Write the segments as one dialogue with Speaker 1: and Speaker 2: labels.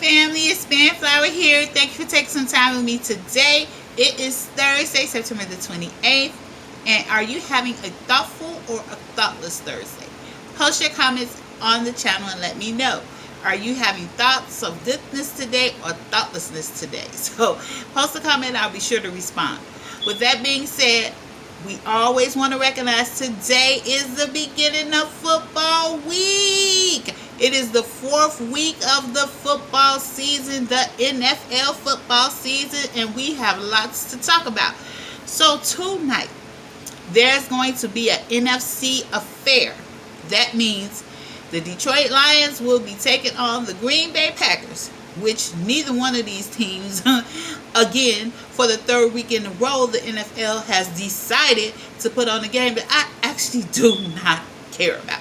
Speaker 1: family, it's SPANNFLOWER here. Thank you for taking some time with me today. It is Thursday, September the 28th. And are you having a thoughtful or a thoughtless Thursday? Post your comments on the channel and let me know. Are you having thoughts of goodness today or thoughtlessness today? So post a comment and I'll be sure to respond. With that being said, we always want to recognize today is the beginning of football week. It is the 4th week of the football season, the NFL football season, and we have lots to talk about. So tonight, there's going to be an NFC affair. That means the Detroit Lions will be taking on the Green Bay Packers, which neither one of these teams, again, for the 3rd week in a row, the NFL has decided to put on a game that I actually do not care about.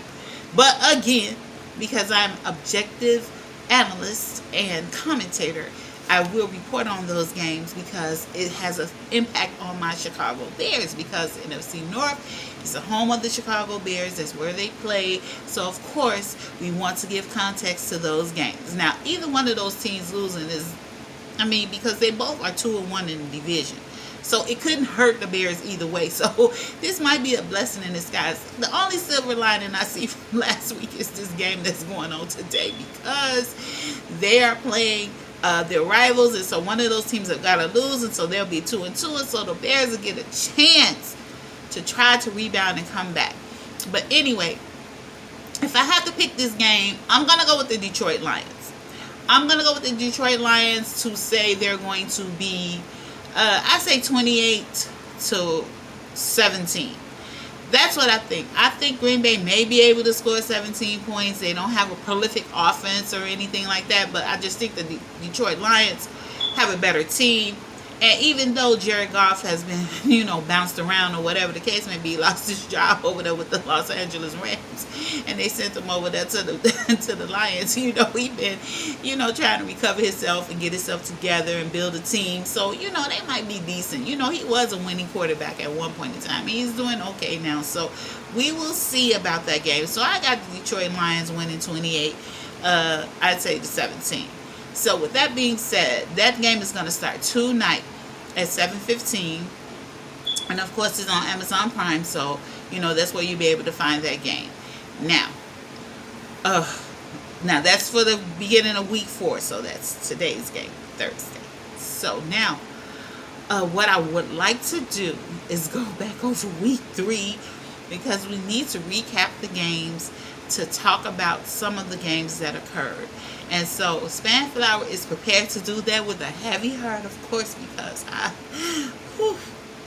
Speaker 1: But again, because I'm objective analyst and commentator, I will report on those games because it has an impact on my Chicago Bears, because NFC North is the home of the Chicago Bears. That's where they play. So, of course, we want to give context to those games. Now, either one of those teams losing is, because they both are 2-1 in the division. So it couldn't hurt the Bears either way. So this might be a blessing in disguise. The only silver lining I see from last week is this game that's going on today, because they are playing their rivals, and so one of those teams have got to lose, and so they'll be 2-2, and so the Bears will get a chance to try to rebound and come back. But anyway, if I have to pick this game, I'm going to go with the Detroit Lions. I'm going to go with the Detroit Lions to say they're going to be, I say 28-17. That's what I think. I think Green Bay may be able to score 17 points. They don't have a prolific offense or anything like that, but I just think the Detroit Lions have a better team. And even though Jared Goff has been, bounced around or whatever the case may be, lost his job over there with the Los Angeles Rams, and they sent him over there to the to the Lions. He been, trying to recover himself and get himself together and build a team. So, they might be decent. He was a winning quarterback at one point in time. He's doing okay now. So we will see about that game. So I got the Detroit Lions winning 28, I'd say to 17. So with that being said, that game is going to start tonight at 7:15. And of course, it's on Amazon Prime. So, that's where you'll be able to find that game. Now that's for the beginning of week 4. So that's today's game, Thursday. So now, what I would like to do is go back over week 3, because we need to recap the games to talk about some of the games that occurred. And so SPANNFLOWER is prepared to do that with a heavy heart, of course, because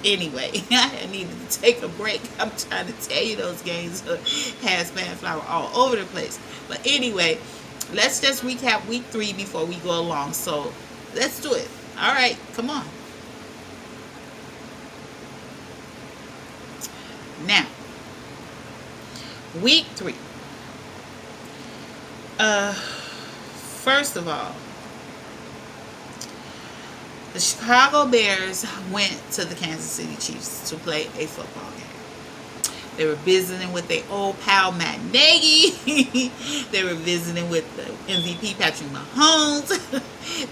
Speaker 1: anyway, I needed to take a break. I'm trying to tell you, those games had SPANNFLOWER all over the place. But anyway, let's just recap week 3 before we go along. So let's do it. All right, come on. Now, week 3. First of all, the Chicago Bears went to the Kansas City Chiefs to play a football game. They were visiting with their old pal Matt Nagy. They were visiting with the MVP Patrick Mahomes.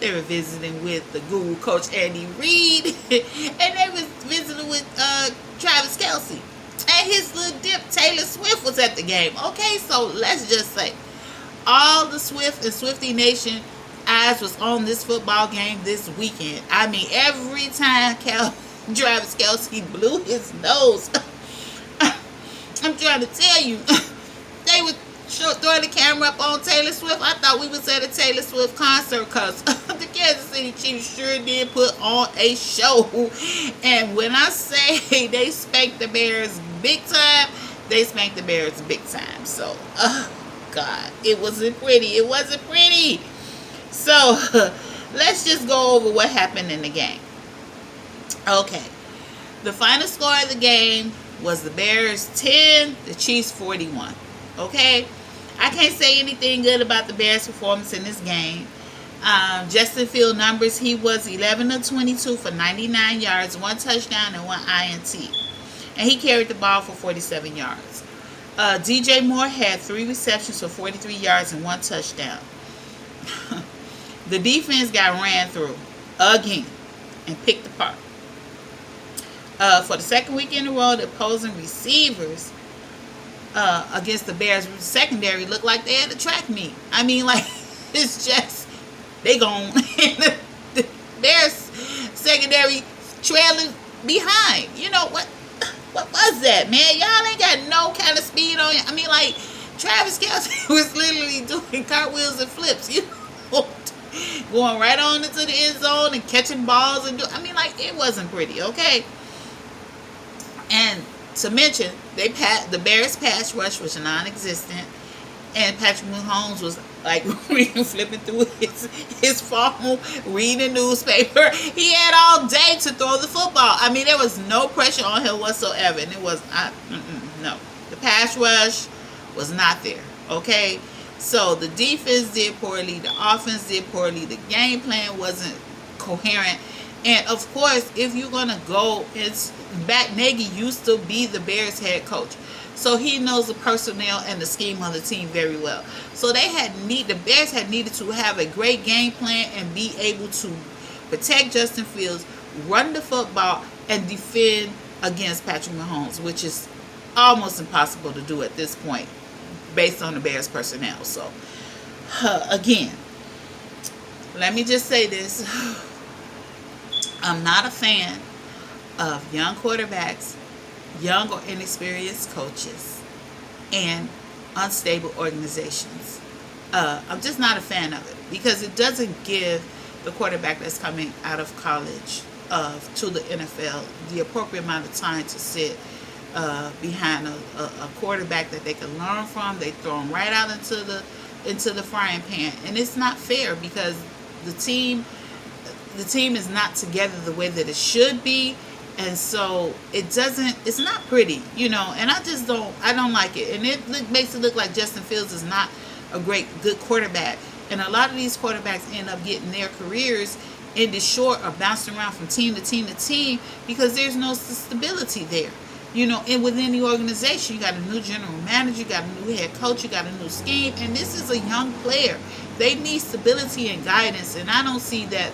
Speaker 1: They were visiting with the guru coach Andy Reid. And they were visiting with Travis Kelce. And his little dip Taylor Swift was at the game. Okay, so let's just say all the Swift and Swiftie Nation eyes was on this football game this weekend. Every time Travis Kelce blew his nose, I'm trying to tell you, they would throw the camera up on Taylor Swift. I thought we was at a Taylor Swift concert, because the Kansas City Chiefs sure did put on a show. And when I say they spanked the Bears big time, they spanked the Bears big time. So, God, it wasn't pretty. It wasn't pretty. So, let's just go over what happened in the game. Okay. The final score of the game was the Bears 10, the Chiefs 41. Okay? I can't say anything good about the Bears' performance in this game. Justin Field numbers, he was 11 of 22 for 99 yards, 1 touchdown, and 1 INT. And he carried the ball for 47 yards. DJ Moore had 3 receptions for 43 yards and 1 touchdown. The defense got ran through again and picked apart. For the second week in a row, the opposing receivers against the Bears secondary looked like they had a track meet. I mean, like, it's just, they gone. The Bears secondary trailing behind. You know, what was that, man? Y'all ain't got no kind of speed on you. I mean, like, Travis Kelce was literally doing cartwheels and flips, you know, going right on into the end zone and catching balls I mean, like, it wasn't pretty, okay? And to mention, the Bears pass rush was non-existent, and Patrick Mahomes was like flipping through his phone, reading the newspaper. He had all day to throw the football. I mean, there was no pressure on him whatsoever, and it was no. The pass rush was not there. Okay, so the defense did poorly, the offense did poorly, the game plan wasn't coherent, and of course, if you're gonna go, it's Nagy used to be the Bears head coach, so he knows the personnel and the scheme of the team very well. So the Bears had needed to have a great game plan and be able to protect Justin Fields, run the football, and defend against Patrick Mahomes, which is almost impossible to do at this point based on the Bears personnel. So again, let me just say this. I'm not a fan of young quarterbacks, young or inexperienced coaches, and unstable organizations. I'm just not a fan of it because it doesn't give the quarterback that's coming out of college to the NFL the appropriate amount of time to sit behind a quarterback that they can learn from. They throw them right out into the frying pan, and it's not fair because the team is not together the way that it should be, and so it's not pretty, you know, and I don't like it, and it makes it look like Justin Fields is not a good quarterback, and a lot of these quarterbacks end up getting their careers ended short or bounced around from team to team to team because there's no stability there, you know, and within the organization. You got a new general manager, you got a new head coach, you got a new scheme, and this is a young player. They need stability and guidance, and I don't see that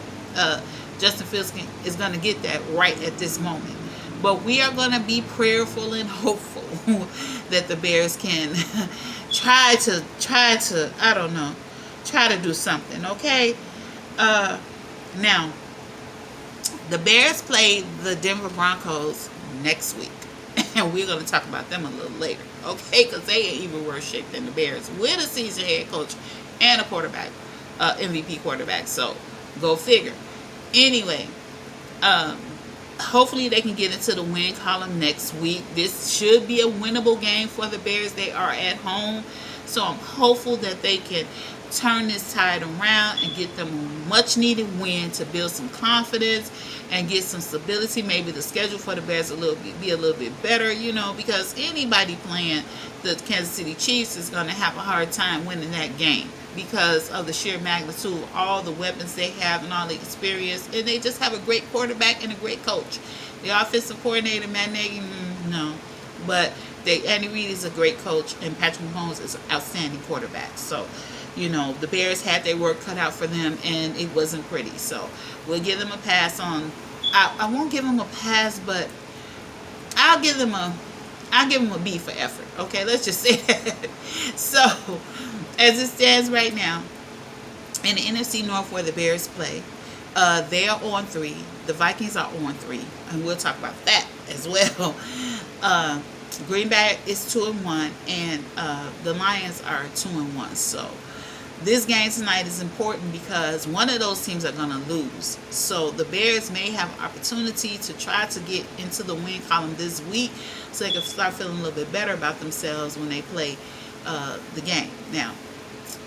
Speaker 1: Justin Fields is going to get that right at this moment. But we are going to be prayerful and hopeful that the Bears can try to do something, okay? Now, the Bears play the Denver Broncos next week, and we're going to talk about them a little later, okay? Because they ain't even worse shape than the Bears with a seasoned head coach and a quarterback, MVP quarterback. So go figure. Anyway, hopefully they can get into the win column next week. This should be a winnable game for the Bears. They are at home, so I'm hopeful that they can turn this tide around and get them a much needed win to build some confidence and get some stability. Maybe the schedule for the Bears be a little bit better, you know, because anybody playing the Kansas City Chiefs is going to have a hard time winning that game because of the sheer magnitude of all the weapons they have and all the experience, and they just have a great quarterback and a great coach. The offensive coordinator, Matt Nagy, no, but Andy Reid is a great coach, and Patrick Mahomes is an outstanding quarterback. So, you know, the Bears had their work cut out for them, and it wasn't pretty. So we'll give them a pass on. I won't give them a pass, but I'll give them a B for effort. Okay, let's just say that. So, as it stands right now, in the NFC North where the Bears play, they are on 3. The Vikings are on 3, and we'll talk about that as well. Green Bay is 2-1, and the Lions are 2-1. So this game tonight is important because one of those teams are going to lose. So the Bears may have opportunity to try to get into the win column this week so they can start feeling a little bit better about themselves when they play the game. Now,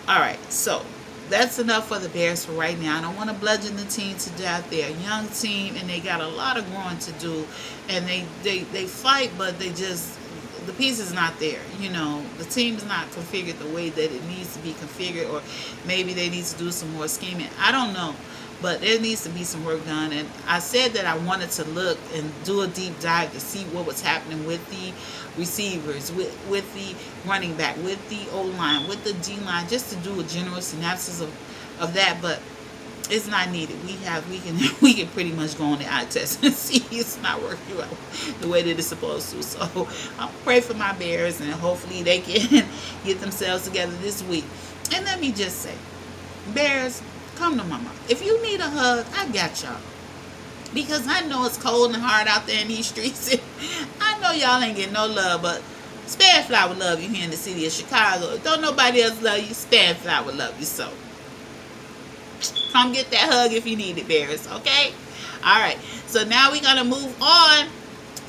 Speaker 1: all right, so that's enough for the Bears for right now. I don't want to bludgeon the team to death. They're a young team, and they got a lot of growing to do. And they fight, but the piece is not there. You know, the team is not configured the way that it needs to be configured, or maybe they need to do some more scheming. I don't know, but there needs to be some work done. And I said that I wanted to look and do a deep dive to see what was happening with the receivers, with the running back, with the O-line, with the D-line, just to do a general synopsis of that. But It's not needed. We can we can pretty much go on the eye test and see it's not working out the way that it's supposed to. So I'll pray for my Bears, and hopefully they can get themselves together this week. And let me just say, Bears, come to mama. If you need a hug, I got y'all. Because I know it's cold and hard out there in these streets. I know y'all ain't getting no love, but SPANNFLOWER love you here in the city of Chicago. Don't nobody else love you. SPANNFLOWER love you. So come get that hug if you need it, Bears. Okay? All right. So now we're going to move on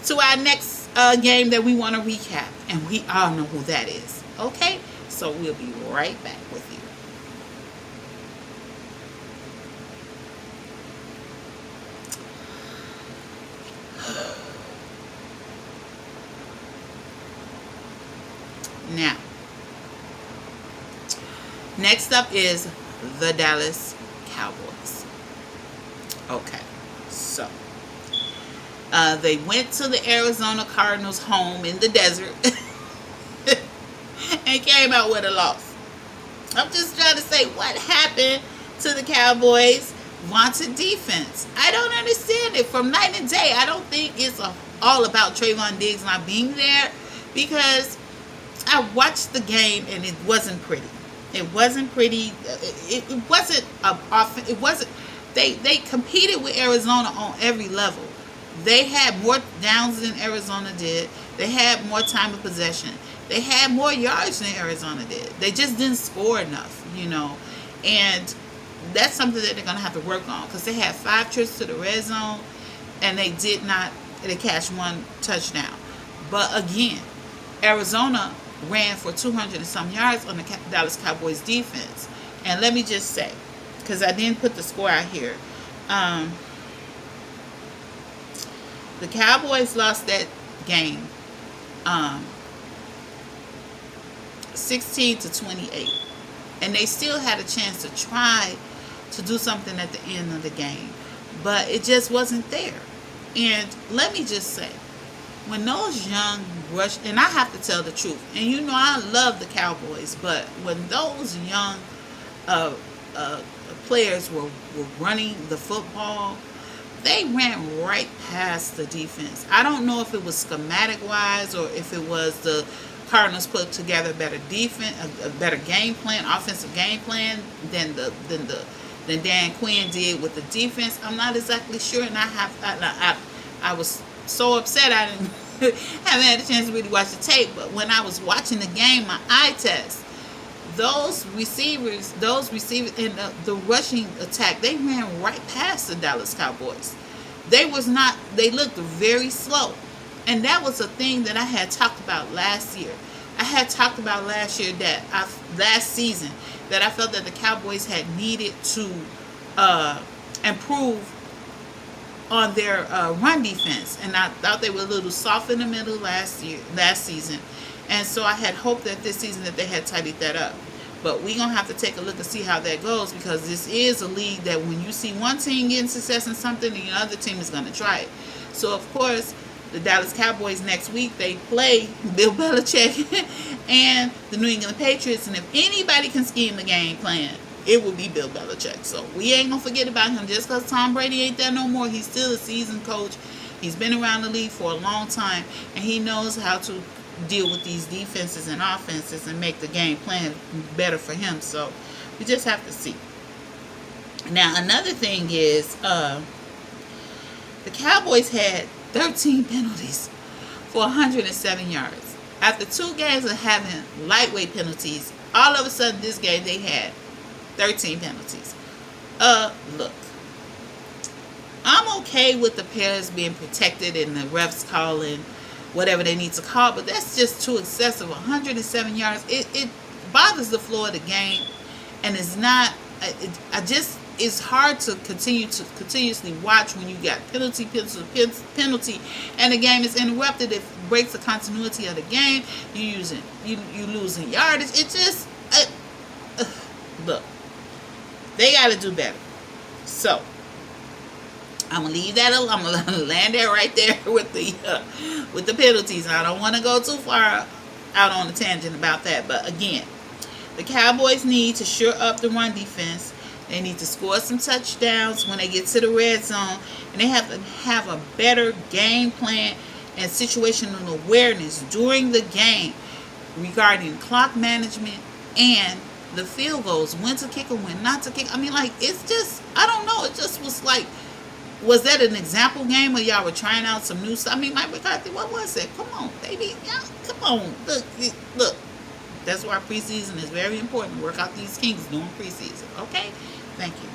Speaker 1: to our next game that we want to recap. And we all know who that is. Okay? So we'll be right back with you. Now, next up is the Dallas Cowboys. Okay, so they went to the Arizona Cardinals home in the desert and came out with a loss. I'm just trying to say, what happened to the Cowboys' vaunted defense? I don't understand it. From night and day, I don't think it's all about Trayvon Diggs not being there, because I watched the game and it wasn't pretty. It wasn't pretty. It wasn't often. It wasn't. They competed with Arizona on every level. They had more downs than Arizona did. They had more time of possession. They had more yards than Arizona did. They just didn't score enough, And that's something that they're going to have to work on, because they had 5 trips to the red zone and they did not. They catch 1 touchdown. But again, Arizona ran for 200 and some yards on the Dallas Cowboys defense. And let me just say, because I didn't put the score out here, the Cowboys lost that game 16-28, and they still had a chance to try to do something at the end of the game, but it just wasn't there. And let me just say, when those young rush, and I have to tell the truth, and I love the Cowboys, but when those young players were running the football, they ran right past the defense. I don't know if it was schematic wise or if it was the Cardinals put together a better defense, a better game plan, offensive game plan than Dan Quinn did with the defense. I'm not exactly sure, and I was so upset I didn't haven't had a chance to really watch the tape. But when I was watching the game, my eye test, those receivers in the rushing attack, they ran right past the Dallas Cowboys. They looked very slow. And that was a thing that I had talked about last year. I had talked about last season, that I felt that the Cowboys had needed to improve on their run defense, and I thought they were a little soft in the middle last season, and so I had hoped that this season that they had tidied that up. But we're gonna have to take a look and see how that goes, because this is a league that when you see one team getting success in something, the other team is gonna try it. So of course, the Dallas Cowboys next week, they play Bill Belichick and the New England Patriots, and if anybody can scheme the game plan, it will be Bill Belichick. So we ain't gonna forget about him just because Tom Brady ain't there no more. He's still a seasoned coach. He's been around the league for a long time, and he knows how to deal with these defenses and offenses and make the game plan better for him. So we just have to see. Now another thing is the Cowboys had 13 penalties for 107 yards. After 2 games of having lightweight penalties, all of a sudden this game they had 13 penalties. Look, I'm okay with the players being protected and the refs calling whatever they need to call, but that's just too excessive. 107 yards, it bothers the flow of the game, and it's not. It's hard to continuously watch when you got penalty, and the game is interrupted. It breaks the continuity of the game. You losing yardage. It just look. They got to do better. So I'm gonna leave that alone. I'm gonna land there right there with the penalties. I don't want to go too far out on a tangent about that. But again, the Cowboys need to shore up the run defense. They need to score some touchdowns when they get to the red zone, and they have to have a better game plan and situational awareness during the game regarding clock management and the field goals, when to kick and when not to kick. I mean, like, it's just, I don't know. It just was like, was that an example game where y'all were trying out some new stuff? I mean, Mike McCarthy, what was it? Come on, baby. Y'all, come on. Look. That's why preseason is very important. Work out these kinks during preseason. Okay? Thank you.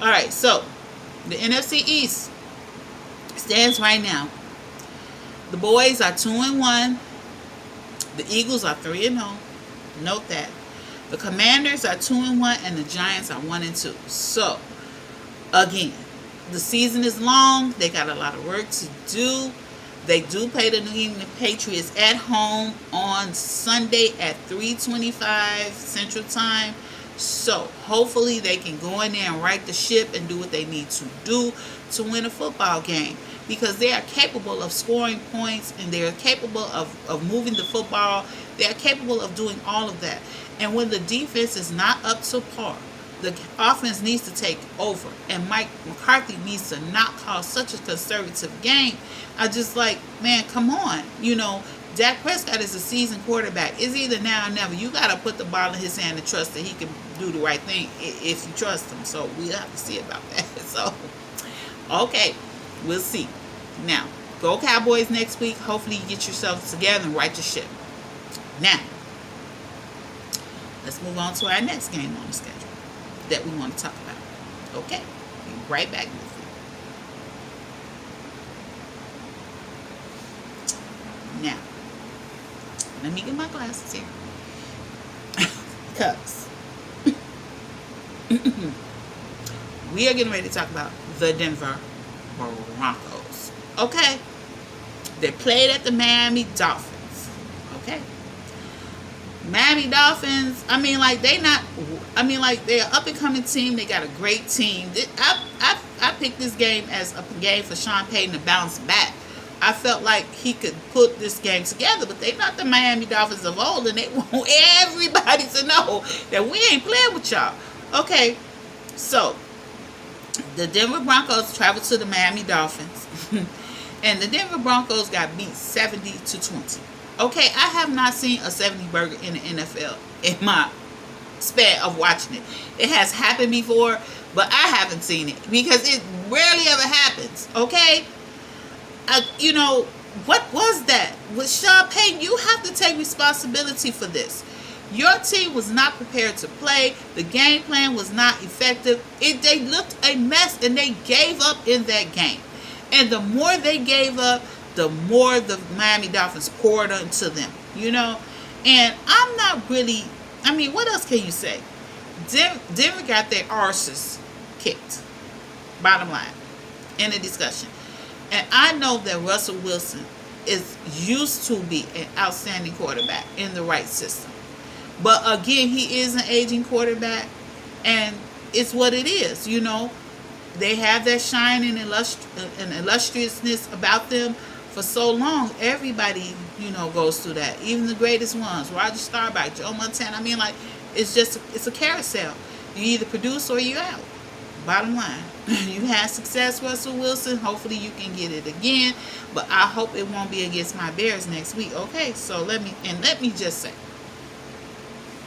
Speaker 1: All right, so the NFC East stands right now. The boys are 2-1. The Eagles are 3-0. Note that. The Commanders are 2-1, and the Giants are 1-2. So, again, the season is long. They got a lot of work to do. They do play the New England Patriots at home on Sunday at 3:25 Central Time. So, hopefully they can go in there and right the ship and do what they need to do to win a football game. Because they are capable of scoring points, and they are capable of moving the football. They are capable of doing all of that. And when the defense is not up to par, the offense needs to take over. And Mike McCarthy needs to not call such a conservative game. I just like, man, come on. You know, Dak Prescott is a seasoned quarterback. It's either now or never. You got to put the ball in his hand and trust that he can do the right thing if you trust him. So we'll have to see about that. So, okay, we'll see. Now, go Cowboys next week. Hopefully you get yourselves together and right your ship. Now, let's move on to our next game on the schedule that we want to talk about. Okay, be right back with you. Now, let me get my glasses here. Because we are getting ready to talk about the Denver Broncos. Okay? They played at the Miami Dolphins. Okay? Miami Dolphins, they're an up-and-coming team. They got a great team. I picked this game as a game for Sean Payton to bounce back. I felt like he could put this game together, but they're not the Miami Dolphins of old, and they want everybody to know that we ain't playing with y'all. Okay, so the Denver Broncos traveled to the Miami Dolphins, and the Denver Broncos got beat 70-20. Okay, I have not seen a 70 burger in the NFL in my span of watching it. It has happened before, but I haven't seen it because it rarely ever happens. Okay, what was that? With Sean Payton, you have to take responsibility for this. Your team was not prepared to play. The game plan was not effective. They looked a mess, and they gave up in that game. And the more they gave up, the more the Miami Dolphins poured into them, And I'm not really, what else can you say? Denver got their arses kicked, bottom line, in the discussion. And I know that Russell Wilson is used to be an outstanding quarterback in the right system. But again, he is an aging quarterback, and it's what it is, They have that shine and illustriousness about them for so long. Everybody, goes through that. Even the greatest ones, Roger Staubach, Joe Montana. It's a carousel. You either produce or you're out. Bottom line. You had success, Russell Wilson. Hopefully you can get it again. But I hope it won't be against my Bears next week. Okay, so let me just say,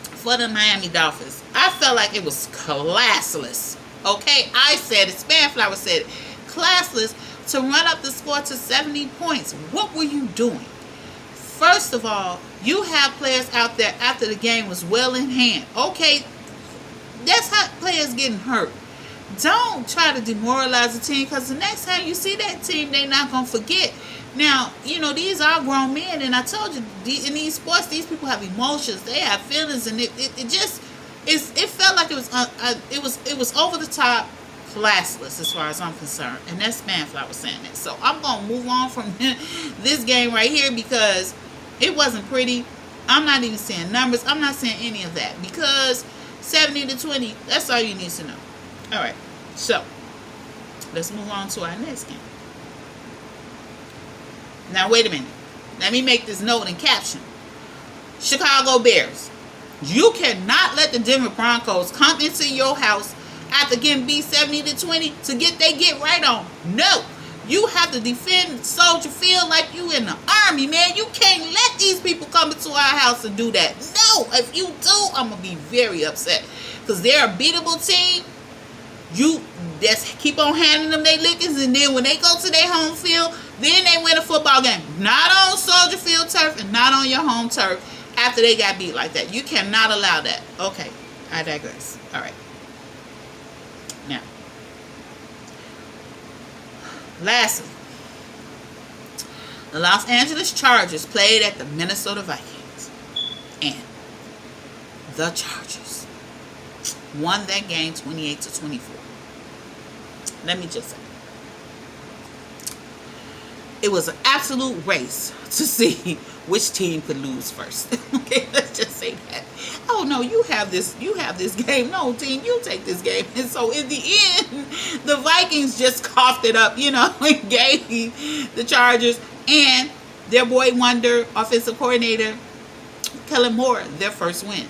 Speaker 1: for the Miami Dolphins, I felt like it was classless. Okay, I said it. SPANNFLOWER said it. Classless to run up the score to 70 points. What were you doing? First of all, you have players out there after the game was well in hand. Okay, that's how players getting hurt. Don't try to demoralize the team, because the next time you see that team, they're not going to forget. Now, these are grown men, and I told you, in these sports, these people have emotions. They have feelings, and it felt like it was over the top, classless as far as I'm concerned. And that's SPANNFLOWER saying that. So I'm going to move on from this game right here, because it wasn't pretty. I'm not even saying numbers. I'm not saying any of that, because 70-20, that's all you need to know. All right, so let's move on to our next game. Now, wait a minute. Let me make this note and caption. Chicago Bears You cannot let the Denver Broncos come into your house after getting beat 70-20 to get right on. No. You have to defend Soldier Field like you in the army, man. You can't let these people come into our house and do that. No. If you do, I'm going to be very upset. Because they're a beatable team. You just keep on handing them their lickings, and then when they go to their home field, then they win a football game. Not on Soldier Field turf and not on your home turf after they got beat like that. You cannot allow that. Okay, I digress. All right. Now, lastly, the Los Angeles Chargers played at the Minnesota Vikings, and the Chargers won that game 28-24. Let me just say, it was an absolute race to see which team could lose first. Okay, let's just say that. Oh no, you have this game. No, team, you take this game. And so in the end, the Vikings just coughed it up, and gave the Chargers and their boy wonder offensive coordinator Kellen Moore their first win.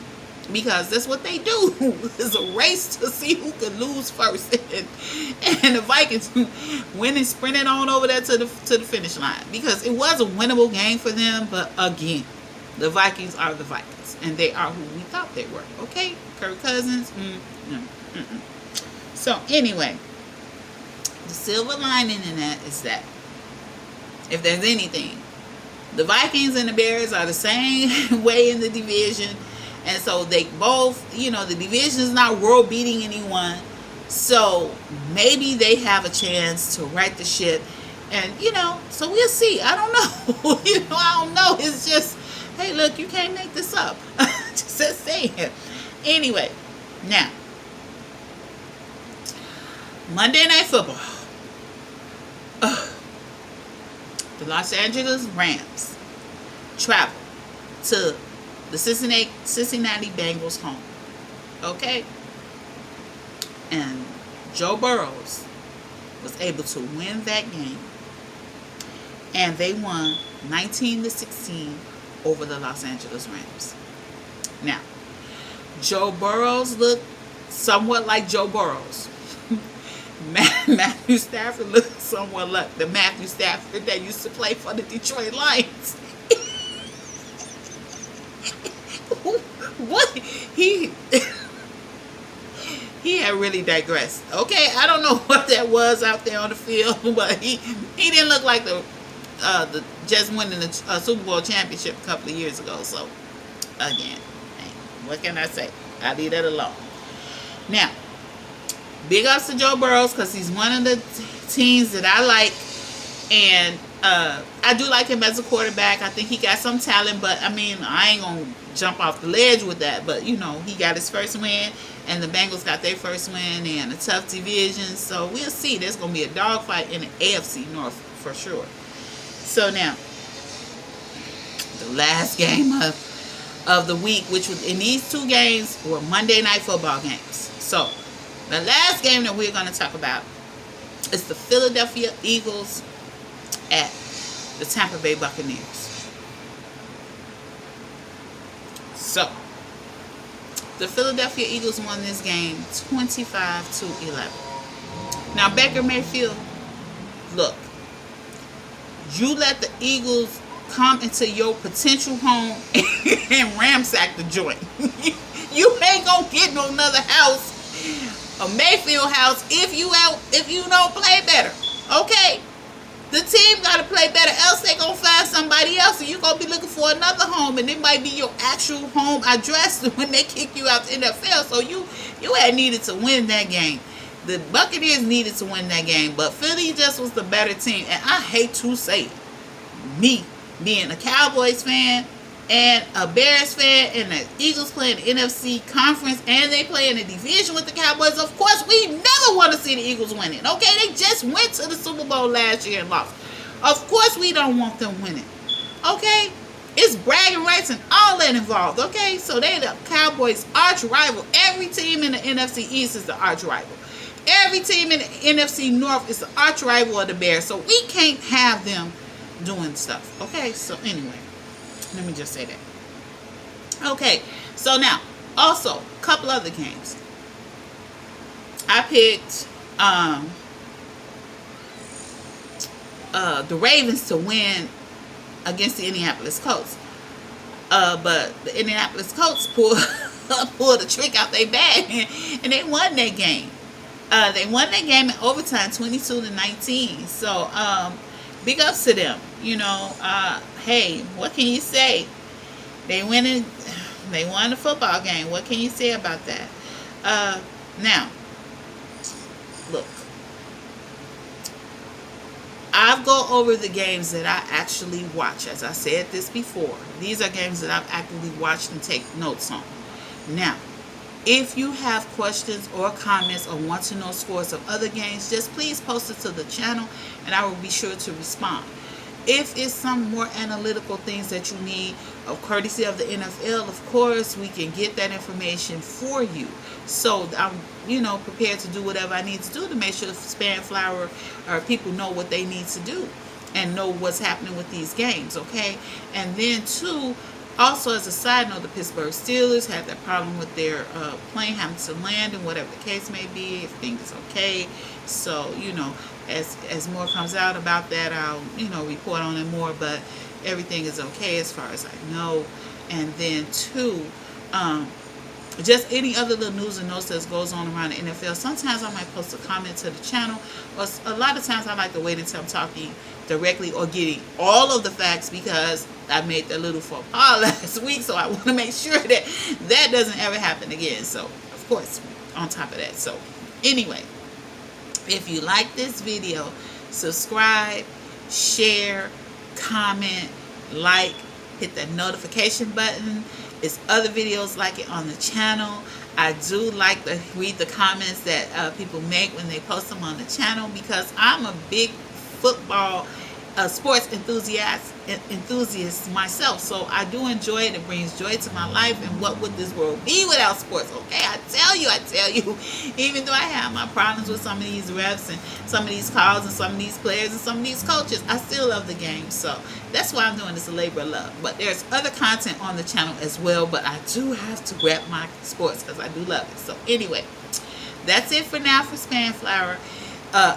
Speaker 1: Because that's what they do. It's a race to see who can lose first. And the Vikings went and sprinted on over there to the finish line. Because it was a winnable game for them. But again, the Vikings are the Vikings. And they are who we thought they were. Okay? Kirk Cousins. So anyway, the silver lining in that is that if there's anything, the Vikings and the Bears are the same way in the division. And so they both, the division is not world beating anyone. So maybe they have a chance to right the ship. And, so we'll see. I don't know. I don't know. It's just, hey, look, you can't make this up. Just saying. Anyway, now, Monday Night Football. The Los Angeles Rams travel to the Cincinnati Bengals home. Okay? And Joe Burrows was able to win that game. And they won 19-16 over the Los Angeles Rams. Now, Joe Burrows looked somewhat like Joe Burrows. Matthew Stafford looked somewhat like the Matthew Stafford that used to play for the Detroit Lions. What he had really digressed. Okay, I don't know what that was out there on the field, but he didn't look like the just winning the Super Bowl championship a couple of years ago. So again, what can I say? I leave that alone. Now, big ups to Joe Burrows because he's one of the teams that I like, and I do like him as a quarterback. I think he got some talent, but I ain't gonna jump off the ledge with that. But he got his first win, and the Bengals got their first win in a tough division. So we'll see. There's gonna be a dogfight in the AFC North for sure. So now, the last game of the week, which was in these two games, were Monday Night Football games. So the last game that we're going to talk about is the Philadelphia Eagles at the Tampa Bay Buccaneers. So the Philadelphia Eagles won this game 25-11. Now, Baker Mayfield, look, you let the Eagles come into your potential home and ransack the joint. You ain't gonna get no another house, a Mayfield house, if you don't play better. Okay, the team gotta play better, else they gonna find somebody else, and you gonna be looking for another home, and it might be your actual home address when they kick you out the NFL. So you had needed to win that game. The Buccaneers needed to win that game, but Philly just was the better team. And I hate to say it, me being a Cowboys fan and a Bears fan, and the Eagles playing the NFC conference, and they play in the division with the Cowboys, of course we never want to see the Eagles winning. Okay, they just went to the Super Bowl last year and lost. Of course we don't want them winning. Okay, it's bragging rights and all that involved. Okay, so they the Cowboys' arch rival. Every team in the NFC East is the arch rival. Every team in the NFC North is the arch rival of the Bears. So we can't have them doing stuff. Okay, so anyway, let me just say that. Okay, so now, also, a couple other games. I picked the Ravens to win against the Indianapolis Colts. But the Indianapolis Colts pulled a trick out their bag and they won that game. They won that game in overtime, 22-19. So big ups to them. Hey, what can you say? They winning. They won the football game. What can you say about that? Now, look. I've go over the games that I actually watch. As I said this before, these are games that I've actively watched and take notes on. Now, if you have questions or comments or want to know scores of other games, just please post it to the channel and I will be sure to respond. If it's some more analytical things that you need, of courtesy of the NFL, of course, we can get that information for you. So I'm, prepared to do whatever I need to do to make sure SPANNFLOWER or people know what they need to do and know what's happening with these games, okay? And then two, also as a side note, the Pittsburgh Steelers had that problem with their plane having to land and whatever the case may be. Everything is okay. So, as more comes out about that, I'll, report on it more, but everything is okay as far as I know. And then two, just any other little news and notes that goes on around the NFL. Sometimes I might post a comment to the channel, or a lot of times I like to wait until I'm talking directly or getting all of the facts, because I made that little faux pas last week, so I want to make sure that that doesn't ever happen again. So, of course, on top of that. So, anyway, if you like this video, subscribe, share, comment, like, hit that notification button. There's other videos like it on the channel. I do like to read the comments that people make when they post them on the channel, because I'm a big football sports enthusiast myself, so I do enjoy it. It brings joy to my life, and what would this world be without sports? Okay, I tell you, even though I have my problems with some of these refs and some of these calls and some of these players and some of these coaches, I still love the game. So that's why I'm doing this, a labor of love. But there's other content on the channel as well, but I do have to rep my sports because I do love it. So anyway, that's it for now for SPANNFLOWER.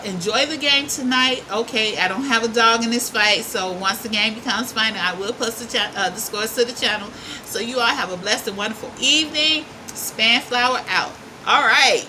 Speaker 1: Enjoy the game tonight. Okay, I don't have a dog in this fight, so once the game becomes final, I will post the scores to the channel. So you all have a blessed and wonderful evening. SPANNFLOWER out. All right.